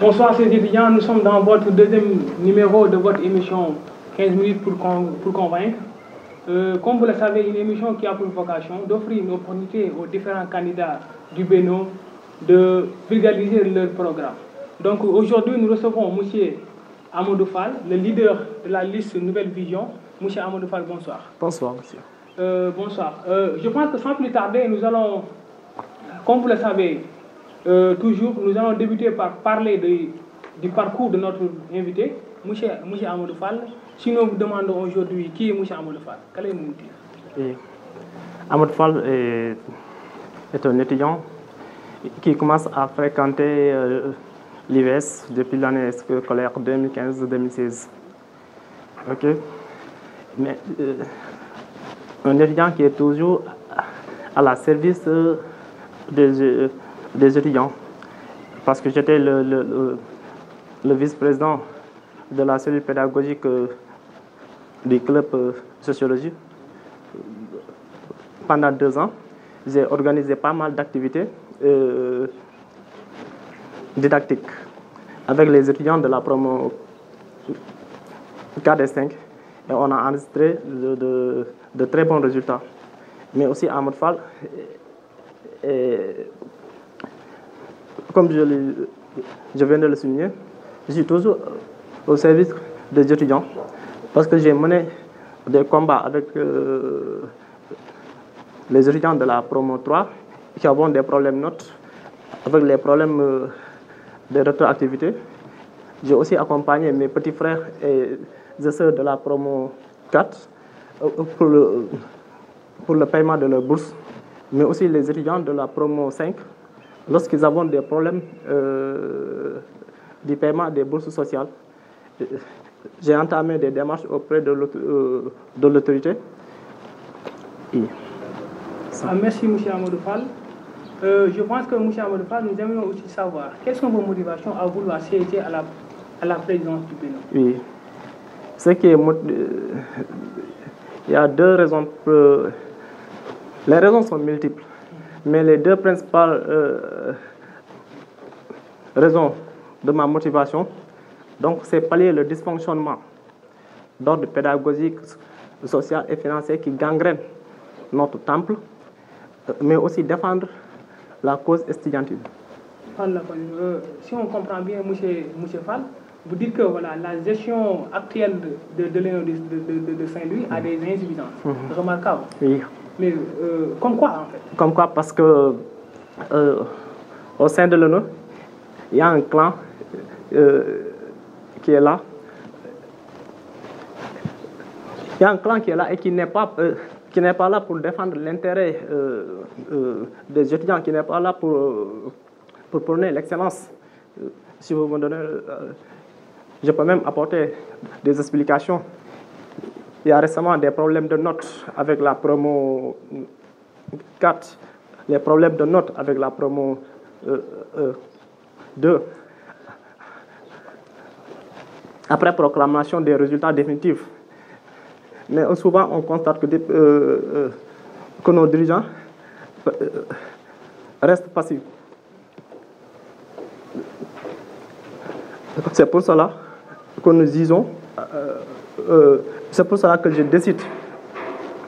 Bonsoir, chers étudiants. Nous sommes dans votre deuxième numéro de votre émission 15 minutes pour convaincre. Comme vous le savez, une émission qui a pour vocation d'offrir une opportunité aux différents candidats du Bénin de vulgariser leur programme. Donc aujourd'hui, nous recevons M. Amadou Fall, le leader de la liste Nouvelle Vision. M. Amadou Fall, bonsoir. Bonsoir, monsieur. Bonsoir. Je pense que sans plus tarder, nous allons, comme vous le savez, toujours, nous allons débuter par parler du parcours de notre invité, M. Amadou Fall. Si nous vous demandons aujourd'hui qui est M. Amadou Fall, qu'allez-vous nous dire? Amadou Fall est un étudiant qui commence à fréquenter l'IVS depuis l'année scolaire 2015-2016. Ok. Mais un étudiant qui est toujours à la service des étudiants. Parce que j'étais le vice-président de la cellule pédagogique du club sociologie. Pendant 2 ans, j'ai organisé pas mal d'activités didactiques avec les étudiants de la promo 4 et 5. Et on a enregistré de très bons résultats. Mais aussi Amadou Fall, comme je viens de le souligner, je suis toujours au service des étudiants parce que j'ai mené des combats avec les étudiants de la promo 3 qui ont des problèmes notes, avec les problèmes de rétroactivité. J'ai aussi accompagné mes petits frères et sœurs de la promo 4 pour le paiement de leur bourse, mais aussi les étudiants de la promo 5 lorsqu'ils ont des problèmes du paiement des bourses sociales. J'ai entamé des démarches auprès de l'autorité. Merci, M. Amadou Fall. Je pense que M. Amadou Fall, nous aimerions aussi savoir quelles sont vos motivations à vouloir siéger à la présidence du Bénin. Oui. Il y a 2 raisons. Les raisons sont multiples, mais les 2 principales raisons de ma motivation, donc, c'est pallier le dysfonctionnement d'ordre pédagogique, social et financier qui gangrène notre temple, mais aussi défendre la cause estudiantine. Si on comprend bien, M. Fall, vous dites que voilà, la gestion actuelle de l'ENO de Saint-Louis a des insuffisances remarquables. Oui. Mais comme quoi, en fait? Comme quoi, parce que au sein de l'ENO, il y a un clan qui est là. Il y a un clan qui est là et qui n'est pas là pour défendre l'intérêt des étudiants, qui n'est pas là pour prôner l'excellence. Si vous me donnez, je peux même apporter des explications. Il y a récemment des problèmes de notes avec la promo 4, les problèmes de notes avec la promo 2. Après proclamation des résultats définitifs. Mais souvent, on constate que nos dirigeants restent passifs. C'est pour cela que nous disons, c'est pour cela que je décide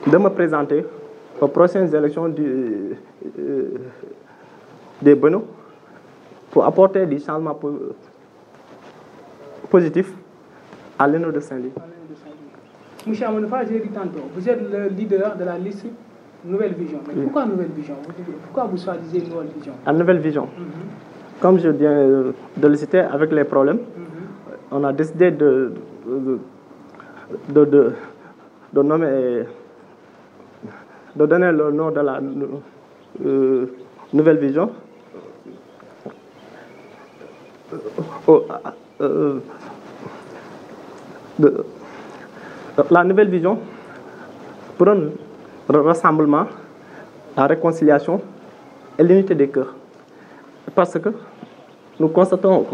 de me présenter aux prochaines élections des Bénin pour apporter des changements positifs à l'ENO de Saint-Louis. Monsieur Amadou Fall, j'ai dit tantôt, vous êtes le leader de la liste Nouvelle Vision. Mais pourquoi Nouvelle Vision? Pourquoi vous choisissez Nouvelle Vision? La Nouvelle Vision. Comme je viens de le citer, avec les problèmes, on a décidé de nommer, de donner le nom de la Nouvelle Vision la Nouvelle Vision prône le rassemblement, la réconciliation et l'unité des cœurs. Parce que nous constatons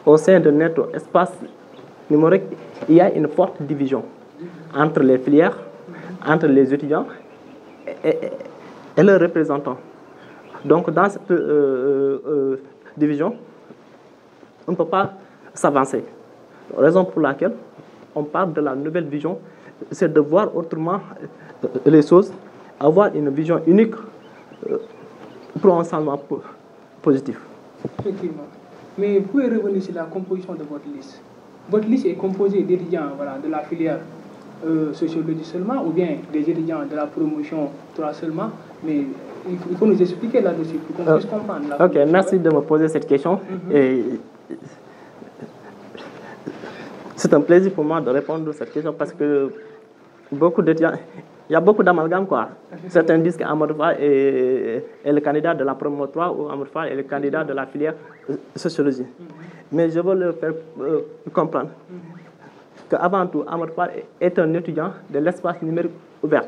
qu'au sein de notre espace numérique, il y a une forte division entre les filières, entre les étudiants et leurs représentants. Donc, dans cette division, on ne peut pas s'avancer. Raison pour laquelle on parle de la nouvelle vision, c'est de voir autrement les choses, avoir une vision unique pour un changement positif. Effectivement. Mais vous pouvez revenir sur la composition de votre liste. Votre liste est composée d'étudiants de la filière sociologie seulement, ou bien des étudiants de la promotion 3 seulement, mais il faut nous expliquer là-dessus pour qu'on puisse comprendre. Ok, merci de me poser cette question. Et c'est un plaisir pour moi de répondre à cette question parce que beaucoup d'étudiants, il y a beaucoup d'amalgames quoi. Certains disent qu'Amadou Fall est le candidat de la promo 3 ou Amadou Fall est le candidat de la filière sociologie. Mais je veux leur faire comprendre qu'avant tout, Amadou Fall est un étudiant de l'espace numérique ouvert.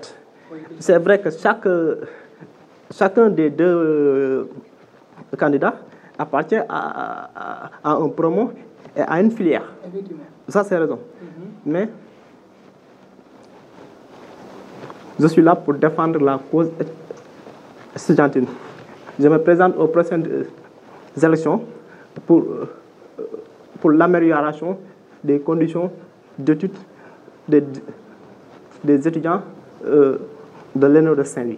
C'est vrai que chacun des deux candidats appartient à un promo et à une filière. Ça, c'est raison. Mais je suis là pour défendre la cause estudiantine. Je me présente aux prochaines élections pour l'amélioration des conditions d'études des étudiants de l'ENO de Saint-Louis.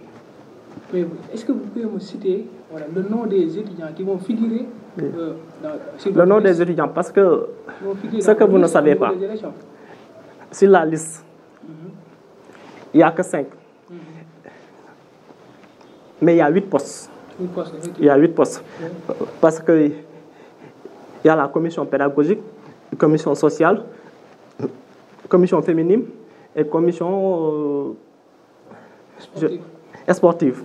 Mais est-ce que vous pouvez me citer le nom des étudiants qui vont figurer sur le nom des étudiants, parce que ce que vous ne savez pas, sur la liste, il n'y a que 5. Mais il y a 8 postes. Il y a 8 postes. Parce qu'il y a la commission pédagogique, commission sociale, commission féminine et commission sportive.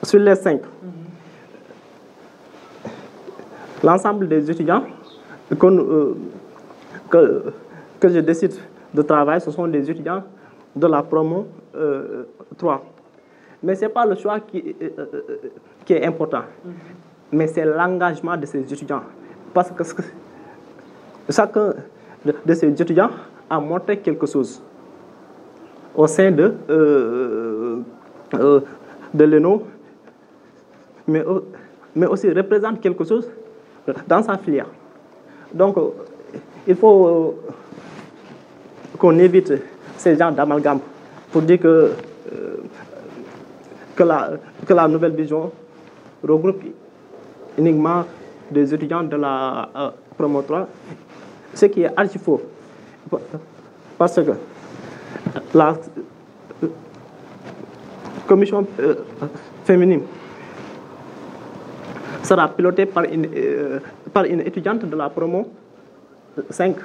Sur les 5, l'ensemble des étudiants que je décide de travailler, ce sont des étudiants de la promo 3. Mais ce n'est pas le choix qui est important, mais c'est l'engagement de ces étudiants. Parce que chacun de ces étudiants a montré quelque chose au sein de l'ENO, mais aussi représente quelque chose dans sa filière. Donc, il faut qu'on évite ces genres d'amalgame pour dire que la nouvelle vision regroupe uniquement des étudiants de la promo 3, ce qui est archi faux. Parce que la commission féminine sera pilotée par une étudiante de la promo 5.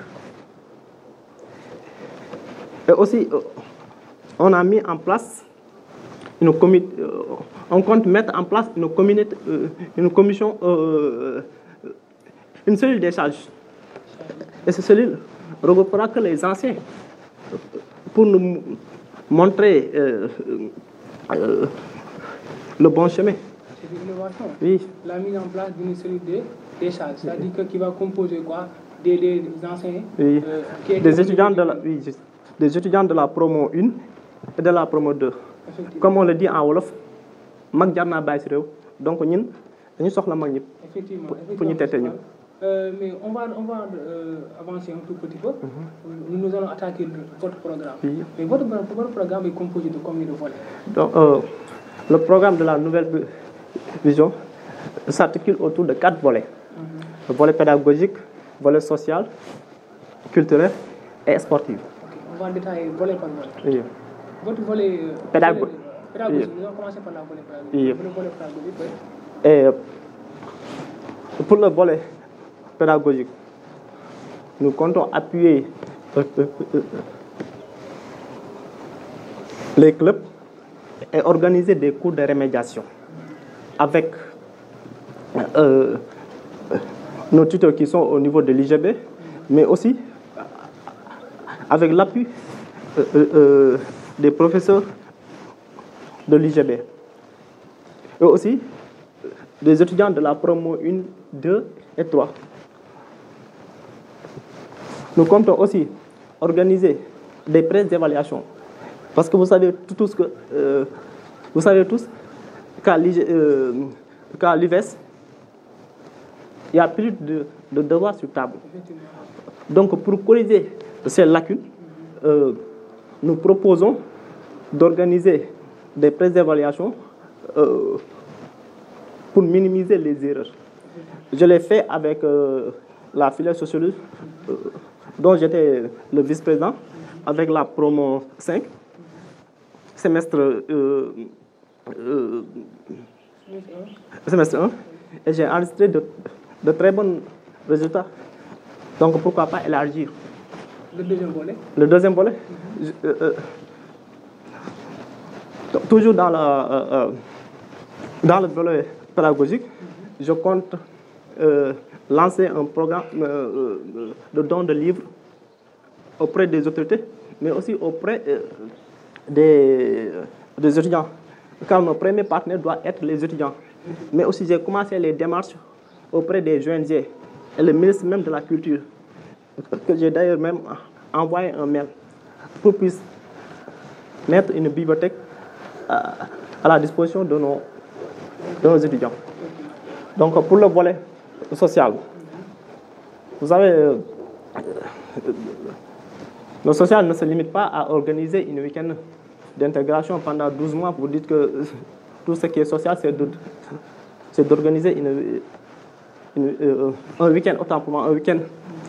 Et aussi, on a mis en place on compte mettre en place une cellule d'échange. Et cette cellule ne regroupera que les anciens pour nous montrer le bon chemin. C'est une innovation. Oui. La mise en place d'une cellule d'échange, c'est-à-dire qui va composer quoi? Des anciens, oui. Des étudiants des étudiants de la promo 1 et de la promo 2. Comme on le dit en Wolof, mag jarna bay ci rew. Donc ñun dañu soxla mag ñi. Effectivement. Pour ñu tété ñu. Mais on va avancer un tout petit peu. Nous allons attaquer votre programme. Oui. Mais votre programme est composé de combien de volets? Donc, le programme de la nouvelle vision s'articule autour de 4 volets. Le volet pédagogique, volet social, culturel et sportif. Okay. On va détailler volet par volet. Oui. Votre volet pédagogique, nous allons commencer par la volet pédagogique. Oui. Le volet pédagogique, oui. Et pour le volet pédagogique, nous comptons appuyer les clubs et organiser des cours de remédiation avec nos tuteurs qui sont au niveau de l'IGB, mais aussi avec l'appui des professeurs de l'IGB et aussi des étudiants de la promo 1, 2 et 3. Nous comptons aussi organiser des prêts d'évaluation parce que vous savez tous qu'à l'UVES, il y a plus de devoirs sur table. Donc, pour corriger ces lacunes, nous proposons d'organiser des préévaluations pour minimiser les erreurs. Je l'ai fait avec la filière sociologie, dont j'étais le vice-président, avec la promo 5, semestre 1, et j'ai enregistré de très bons résultats. Donc pourquoi pas élargir. Le deuxième volet? Le deuxième volet, toujours dans le volet pédagogique, je compte lancer un programme de don de livres auprès des autorités, mais aussi auprès des étudiants. Car nos premiers partenaires doivent être les étudiants. Mais aussi, j'ai commencé les démarches auprès des ONG et le ministre même de la Culture, que j'ai d'ailleurs même envoyé un mail pour qu'ils puissent mettre une bibliothèque à la disposition de nos étudiants. Donc, pour le volet social, vous savez, le social ne se limite pas à organiser une week-end d'intégration pendant 12 mois. Vous dites que tout ce qui est social, c'est d'organiser un week-end, autant pour moi, un week-end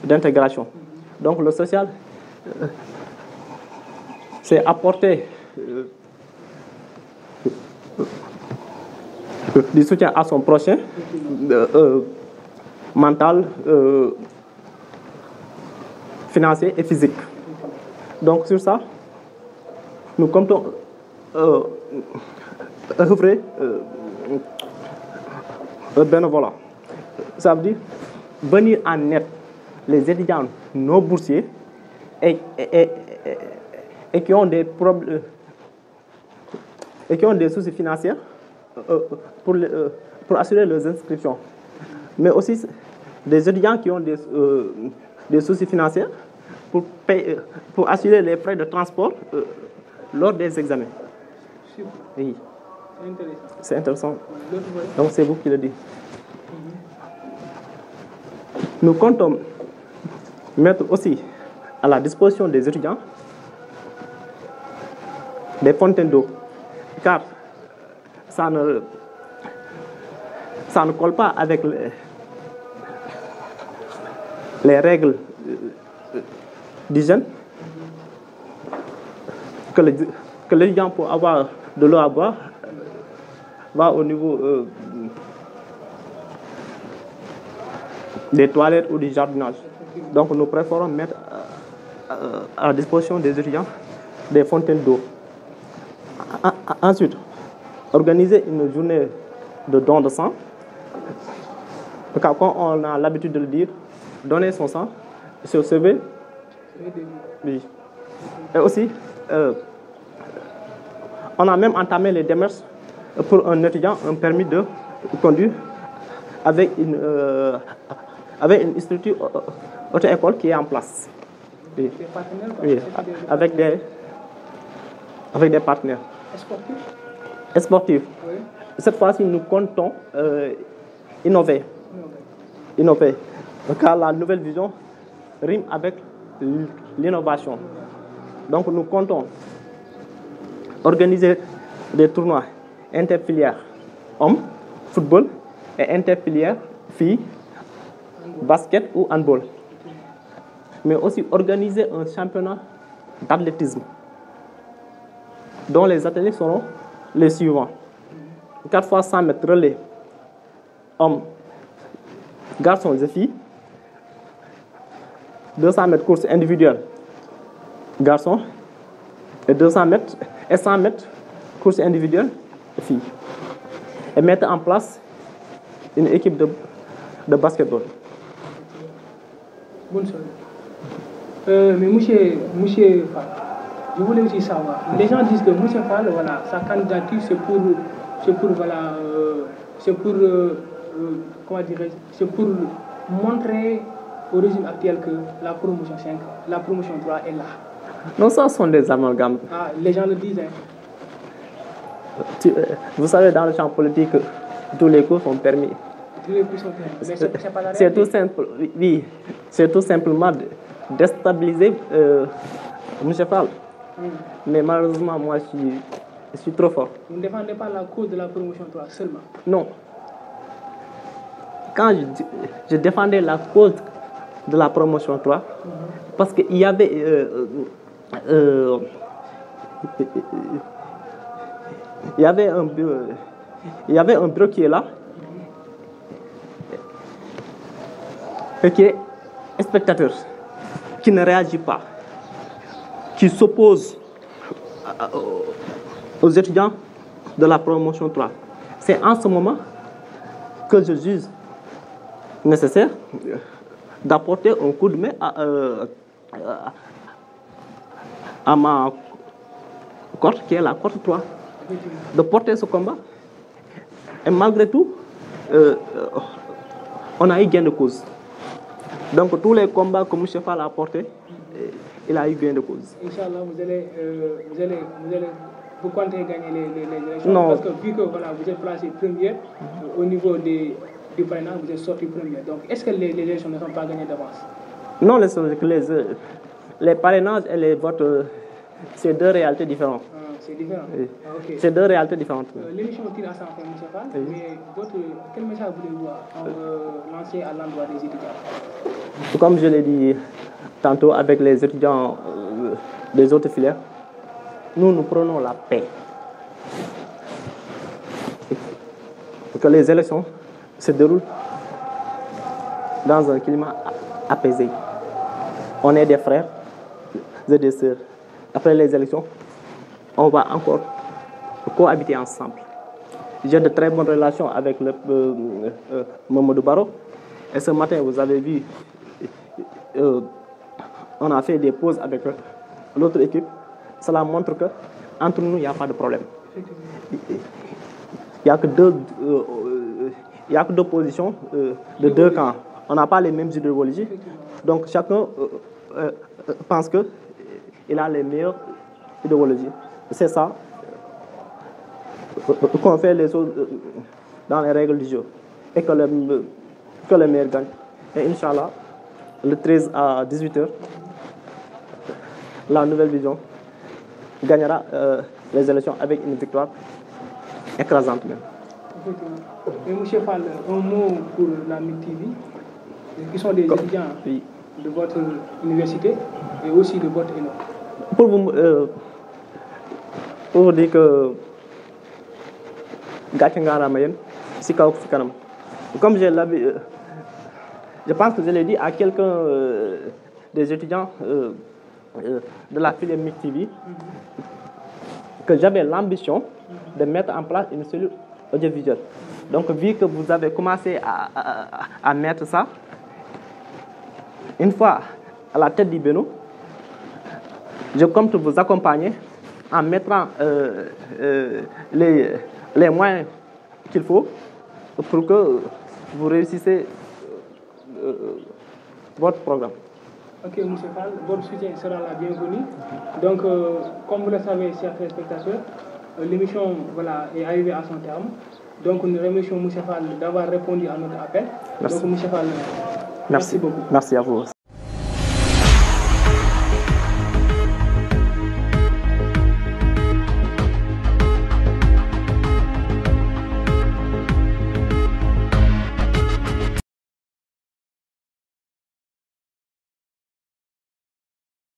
d'intégration. Donc le social, c'est apporter du soutien à son prochain, mental, financier et physique. Donc sur ça, nous comptons œuvrer bénévolat. Ça veut dire venir en aide les étudiants non boursiers et qui ont des problèmes et qui ont des soucis financiers pour assurer leurs inscriptions. Mais aussi des étudiants qui ont des soucis financiers pour assurer les frais de transport lors des examens. Super. Oui. C'est intéressant. C'est intéressant. Donc c'est vous qui le dites. Nous comptons mettre aussi à la disposition des étudiants des fontaines d'eau, car ça ne colle pas avec les règles d'hygiène que l'étudiant pour avoir de l'eau à boire va au niveau des toilettes ou du jardinage. Donc nous préférons mettre à la disposition des étudiants des fontaines d'eau. Ensuite, organiser une journée de don de sang. Car quand on a l'habitude de le dire, donner son sang, se sauver. Oui. Et aussi, on a même entamé les démarches pour un étudiant, un permis de conduire avec une structure auto-école qui est en place. Oui. Des partenaires? Oui. Avec des partenaires. Sportifs. Oui. Cette fois-ci, nous comptons innover. Car la nouvelle vision rime avec l'innovation. Donc nous comptons organiser des tournois interfilières hommes, football, et interfilières filles, basket ou handball. Mais aussi organiser un championnat d'athlétisme dont les athlètes seront les suivants. 4 fois 100 mètres relais, hommes, garçons et filles. 200 mètres course individuelle, garçons. Et 200 mètres et 100 mètres course individuelle, filles. Et mettre en place une équipe de basketball. Bonne chose. Mais monsieur Fall, je voulais aussi savoir. Les gens disent que monsieur Fall, voilà, sa candidature, c'est pour montrer au régime actuel que la promotion 5, la promotion 3 est là. Non, ça sont des amalgames. Ah, les gens le disent. Hein. Vous savez, dans le champ politique, tous les coups sont permis. Jouer plus son terrain. Mais c'est pas la C'est réalité. tout simple, oui. C'est tout simplement de déstabiliser M. Fall. Mais malheureusement, moi, je suis trop fort. Vous ne défendez pas la cause de la promotion 3 seulement. Non. Quand je défendais la cause de la promotion 3, parce qu'il y avait il y avait un bureau qui est là et qui est spectateur, qui ne réagit pas, qui s'oppose aux étudiants de la promotion 3. C'est en ce moment que je juge nécessaire d'apporter un coup de main à ma cohorte, qui est la cohorte 3, de porter ce combat. Et malgré tout, on a eu gain de cause. Donc tous les combats que M. Fall a portés, il a eu gain de cause. Inch'Allah, vous comptez gagner les élections? Non. Parce que vu que voilà, vous êtes placé premier au niveau du parrainage, vous êtes sorti premier. Donc est-ce que les élections ne sont pas gagnées d'avance? Non, les parrainages et les votes, c'est deux réalités différentes. C'est différent. Oui. Okay. C'est deux réalités différentes. L'émission tire à sa fin, M. Fall, mais quel message voulez-vous lancer à l'endroit des étudiants? Comme je l'ai dit tantôt avec les étudiants des autres filières, nous prenons la paix. Que les élections se déroulent dans un climat apaisé. On est des frères et des sœurs. Après les élections, on va encore cohabiter ensemble. J'ai de très bonnes relations avec le Mamadou Baro. Et ce matin, vous avez vu, on a fait des pauses avec l'autre équipe. Cela montre qu'entre nous, il n'y a pas de problème. Il n'y a que deux positions de deux camps. On n'a pas les mêmes idéologies. Donc chacun pense qu'il a les meilleures idéologies. C'est ça qu'on fait les choses dans les règles du jeu. Et que le meilleur gagne. Et Inch'Allah, le 13 à 18h, la nouvelle vision gagnera les élections avec une victoire écrasante même. Et M. Fall, un mot pour la MIG TV, qui sont des étudiants de votre université et aussi de votre ENO. Pour vous dire que comme je pense que je l'ai dit à quelqu'un des étudiants de la filière MIG TV, que j'avais l'ambition de mettre en place une cellule audiovisuelle. Donc, vu que vous avez commencé à mettre ça, une fois à la tête du Bénin, je compte vous accompagner en mettant les moyens qu'il faut pour que vous réussissez votre programme. Ok, M. Fall, votre soutien sera la bienvenue. Donc, comme vous le savez, chers téléspectateurs, l'émission est arrivée à son terme. Donc, nous remercions M. Fall d'avoir répondu à notre appel. Merci. Donc, M. Fall, merci beaucoup. Merci à vous.